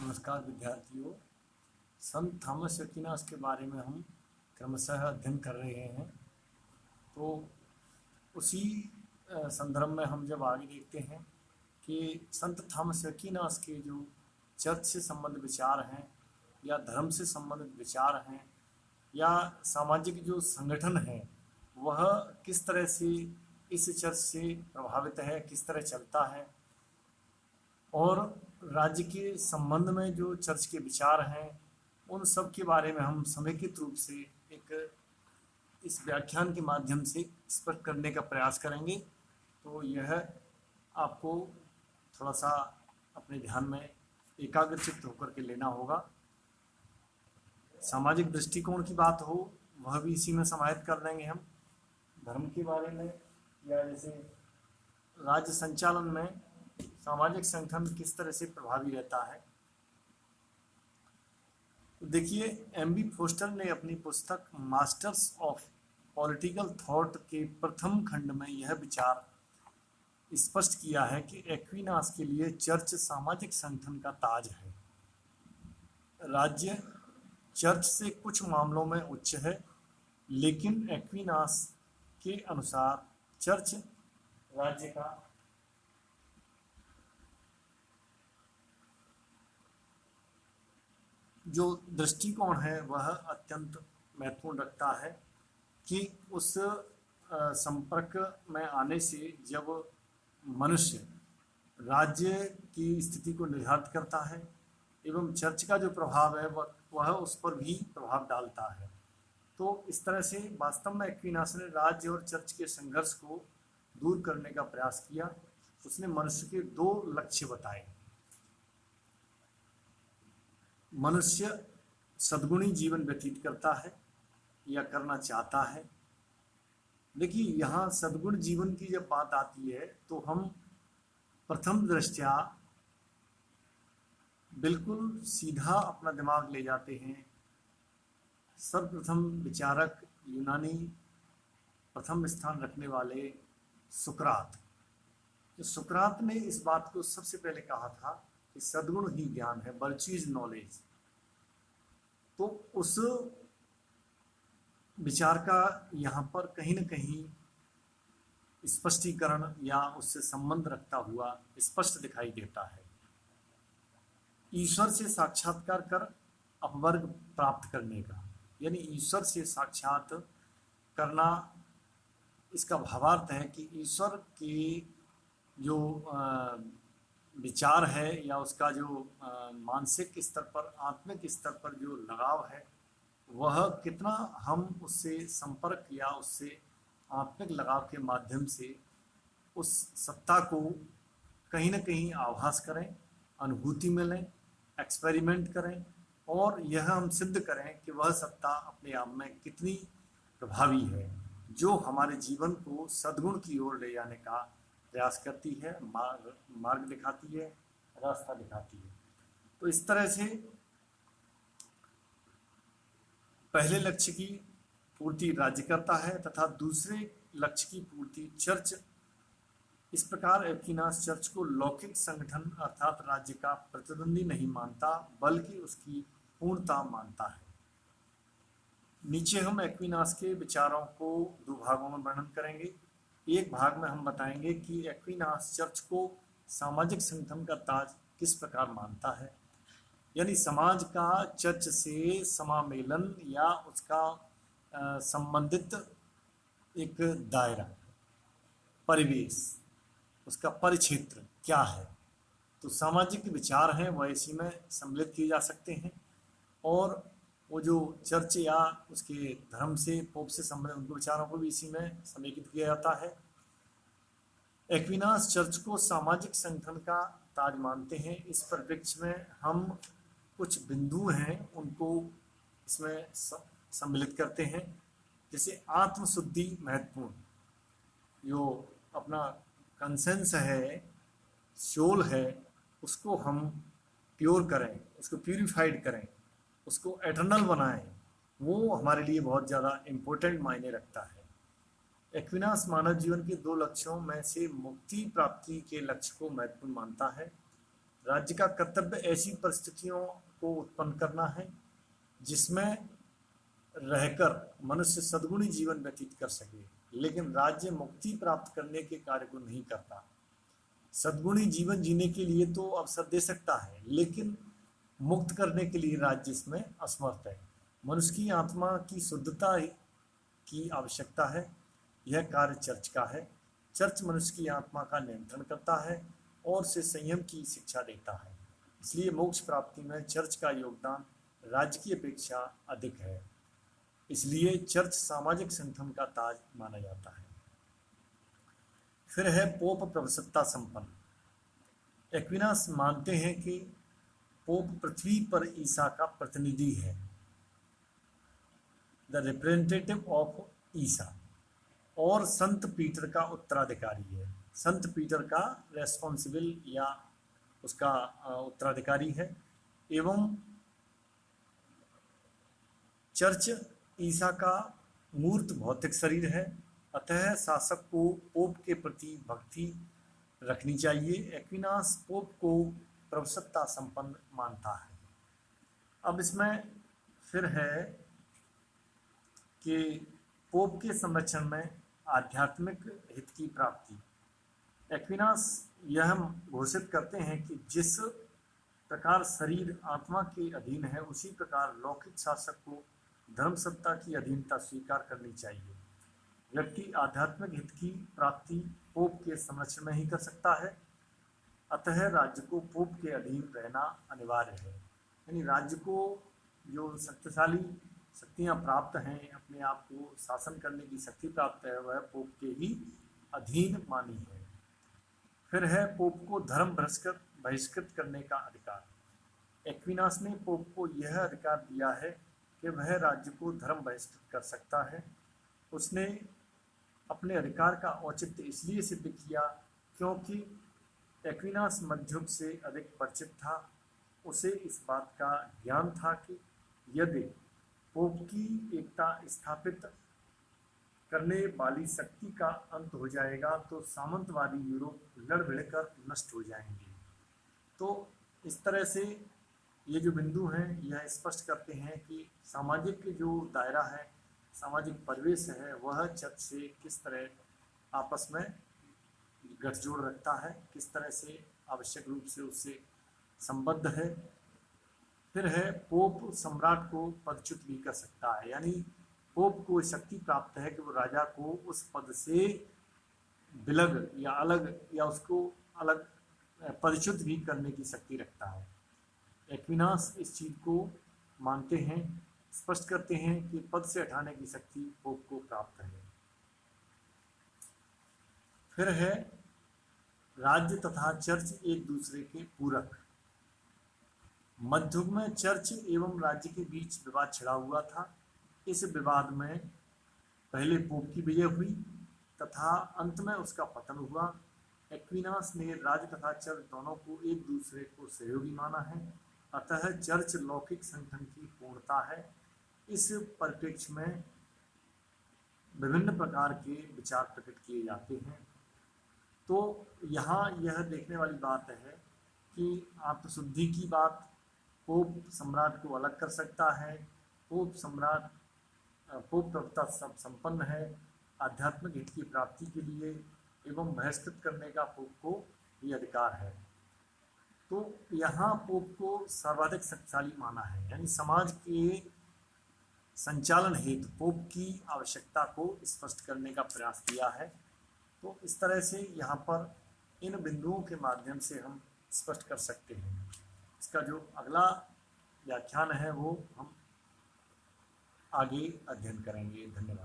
नमस्कार विद्यार्थियों। संत Thomas Aquinas के बारे में हम क्रमशः अध्ययन कर रहे हैं। तो उसी संदर्भ में हम जब आगे देखते हैं कि संत थॉमस एक्विनास के जो चर्च से संबंधित विचार हैं या धर्म से संबंधित विचार हैं या सामाजिक जो संगठन है वह किस तरह से इस चर्च से प्रभावित है, किस तरह चलता है, और राज्य के संबंध में जो चर्च के विचार हैं उन सब के बारे में हम समेकित रूप से एक इस व्याख्यान के माध्यम से स्पष्ट करने का प्रयास करेंगे। तो यह आपको थोड़ा सा अपने ध्यान में एकाग्रचित्त होकर के लेना होगा। सामाजिक दृष्टिकोण की बात हो वह भी इसी में समाहित कर देंगे हम। धर्म के बारे में या जैसे राज्य संचालन में सामाजिक संगठन किस तरह से प्रभावी रहता है। तो देखिए, एम बी फोस्टर ने अपनी पुस्तक मास्टर्स ऑफ पॉलिटिकल थॉट के प्रथम खंड में यह विचार स्पष्ट किया है कि एक्विनास के लिए चर्च सामाजिक संगठन का ताज है। राज्य चर्च से कुछ मामलों में उच्च है, लेकिन एक्विनास के अनुसार चर्च राज्य का जो दृष्टिकोण है वह अत्यंत महत्वपूर्ण रखता है कि उस संपर्क में आने से जब मनुष्य राज्य की स्थिति को निर्धारित करता है एवं चर्च का जो प्रभाव है वह उस पर भी प्रभाव डालता है। तो इस तरह से वास्तव में एक्विनास ने राज्य और चर्च के संघर्ष को दूर करने का प्रयास किया। उसने मनुष्य के दो लक्ष्य बताए। मनुष्य सद्गुणी जीवन व्यतीत करता है या करना चाहता है। देखिए, यहाँ सद्गुण जीवन की जब बात आती है तो हम प्रथम दृष्टया बिल्कुल सीधा अपना दिमाग ले जाते हैं। सर्वप्रथम विचारक यूनानी प्रथम स्थान रखने वाले सुकरात। जो सुकरात ने इस बात को सबसे पहले कहा था कि सद्गुण ही ज्ञान है, वर्च्यू इज नॉलेज। तो उस विचार का यहाँ पर कहीं न कहीं स्पष्टीकरण या उससे संबंध रखता हुआ स्पष्ट दिखाई देता है। ईश्वर से साक्षात्कार कर अपवर्ग प्राप्त करने का, यानी ईश्वर से साक्षात करना, इसका भावार्थ है कि ईश्वर के जो विचार है या उसका जो मानसिक स्तर पर, आत्मिक स्तर पर जो लगाव है वह कितना हम उससे संपर्क या उससे आत्मिक लगाव के माध्यम से उस सत्ता को कहीं न कहीं आभास करें, अनुभूति में लें, एक्सपेरिमेंट करें और यह हम सिद्ध करें कि वह सत्ता अपने आप में कितनी प्रभावी है, जो हमारे जीवन को सद्गुण की ओर ले जाने का प्रयास करती है, मार्ग दिखाती है, रास्ता दिखाती है। तो इस तरह से पहले लक्ष्य की पूर्ति राज्य करता है तथा दूसरे लक्ष्य की पूर्ति चर्च। इस प्रकार एक्विनास चर्च को लौकिक संगठन अर्थात राज्य का प्रतिद्वंदी नहीं मानता, बल्कि उसकी पूर्णता मानता है। नीचे हम एक्विनास के विचारों को दो भागों में वर्णन करेंगे। एक भाग में हम बताएंगे कि एक्विनास चर्च को सामाजिक संगठन का ताज किस प्रकार मानता है, यानी समाज का चर्च से समामेलन या उसका संबंधित एक दायरा, परिवेश, उसका परिक्षेत्र क्या है। तो सामाजिक विचार हैं वह इसी में सम्मिलित किए जा सकते हैं और वो जो चर्च या उसके धर्म से, पोप से संबंधित उनके विचारों को भी इसी में समेकित किया जाता है। एक्विनास चर्च को सामाजिक संगठन का ताज मानते हैं। इस परिप्रेक्ष्य में हम कुछ बिंदु हैं उनको इसमें सम्मिलित करते हैं। जैसे आत्मशुद्धि महत्वपूर्ण, जो अपना कंसेंस है, सोल है, उसको हम प्योर करें, उसको प्यूरिफाइड करें, उसको एटर्नल बनाएं, वो हमारे लिए बहुत ज़्यादा इम्पोर्टेंट मायने रखता है। एक्विनास मानव जीवन के दो लक्ष्यों में से मुक्ति प्राप्ति के लक्ष्य को महत्वपूर्ण मानता है। राज्य का कर्तव्य ऐसी परिस्थितियों को उत्पन्न करना है जिसमें रहकर मनुष्य सद्गुणी जीवन व्यतीत कर सके, लेकिन राज्य मुक्ति प्राप्त करने के कार्य को नहीं करता। सद्गुणी जीवन जीने के लिए तो अवसर दे सकता है, लेकिन मुक्त करने के लिए राज्य इसमें असमर्थ है। मनुष्य की आत्मा की शुद्धता की आवश्यकता है, यह कार्य चर्च का है। चर्च मनुष्य की आत्मा का नियंत्रण करता है और उसे संयम की शिक्षा देता है। इसलिए मोक्ष प्राप्ति में चर्च का योगदान राज्य की अपेक्षा अधिक है। इसलिए चर्च सामाजिक संगठन का ताज माना जाता है। फिर है पोप प्रभुसत्ता संपन्न। एक्विनास मानते हैं कि पोप पृथ्वी पर ईसा का प्रतिनिधि है, द रिप्रेजेंटेटिव ऑफ ईसा, और संत पीटर का उत्तराधिकारी है। संत पीटर का रेस्पॉन्सिबल या उसका उत्तराधिकारी है। एवं चर्च ईसा का मूर्त भौतिक शरीर है, अतः शासक को पोप के प्रति भक्ति रखनी चाहिए। एक्विनास पोप को प्रभुसत्ता संपन्न मानता है। अब इसमें फिर है कि पोप के संरक्षण में आध्यात्मिक हित की प्राप्ति। एक्विनास यह घोषित करते हैं कि जिस प्रकार शरीर आत्मा के अधीन है, उसी प्रकार लौकिक शासक को धर्म सत्ता की अधीनता स्वीकार करनी चाहिए। व्यक्ति आध्यात्मिक हित की प्राप्ति पोप के संरक्षण में ही कर सकता है, अतः राज्य को पोप के अधीन रहना अनिवार्य है। यानी राज्य को जो शक्तिशाली शक्तियाँ प्राप्त हैं, अपने आप को शासन करने की शक्ति प्राप्त है, वह पोप के ही अधीन मानी है। फिर है पोप को धर्म बहिष्कृत करने का अधिकार। एक्विनास ने पोप को यह अधिकार दिया है कि वह राज्य को धर्म बहिष्कृत कर सकता है। उसने अपने अधिकार का औचित्य इसलिए सिद्ध किया क्योंकि एक्विनास मध्ययुग से अधिक परिचित था। उसे इस बात का ज्ञान था कि यदि पोप की एकता स्थापित करने वाली शक्ति का अंत हो जाएगा तो सामंतवादी यूरोप लड़ भिड़कर नष्ट हो जाएंगे। तो इस तरह से ये जो बिंदु हैं यह स्पष्ट करते हैं कि सामाजिक जो दायरा है, सामाजिक परिवेश है, वह चर्च से किस तरह आपस में गठजोड़ रखता है, किस तरह से आवश्यक रूप से उससे संबद्ध है। फिर है पोप सम्राट को पदच्युत भी कर सकता है, यानी पोप को शक्ति प्राप्त है कि वो राजा को उस पद से विलग या अलग या उसको अलग पदच्युत भी करने की शक्ति रखता है। एक्विनास इस चीज को मानते हैं, स्पष्ट करते हैं कि पद से हटाने की शक्ति पोप को प्राप्त है। फिर है राज्य तथा चर्च एक दूसरे के पूरक। मध्ययुग में चर्च एवं राज्य के बीच विवाद छिड़ा हुआ था। इस विवाद में पहले पोप की विजय हुई तथा अंत में उसका पतन हुआ। एक्विनास ने राज्य तथा चर्च दोनों को एक दूसरे को सहयोगी माना है, अतः चर्च लौकिक संगठन की पूर्णता है। इस परिप्रेक्ष्य में विभिन्न प्रकार के विचार प्रकट किए जाते हैं। तो यहाँ यह देखने वाली बात है कि आत्मशुद्धि की बात पोप सम्राट को अलग कर सकता है। पोप प्रभुता सब संपन्न है आध्यात्मिक हित की प्राप्ति के लिए एवं बहिष्कृत करने का पोप को ये अधिकार है। तो यहाँ पोप को सर्वाधिक शक्तिशाली माना है, यानी समाज के संचालन हेतु पोप की आवश्यकता को स्पष्ट करने का प्रयास किया है। तो इस तरह से यहाँ पर इन बिंदुओं के माध्यम से हम स्पष्ट कर सकते हैं। इसका जो अगला व्याख्यान है वो हम आगे अध्ययन करेंगे। धन्यवाद।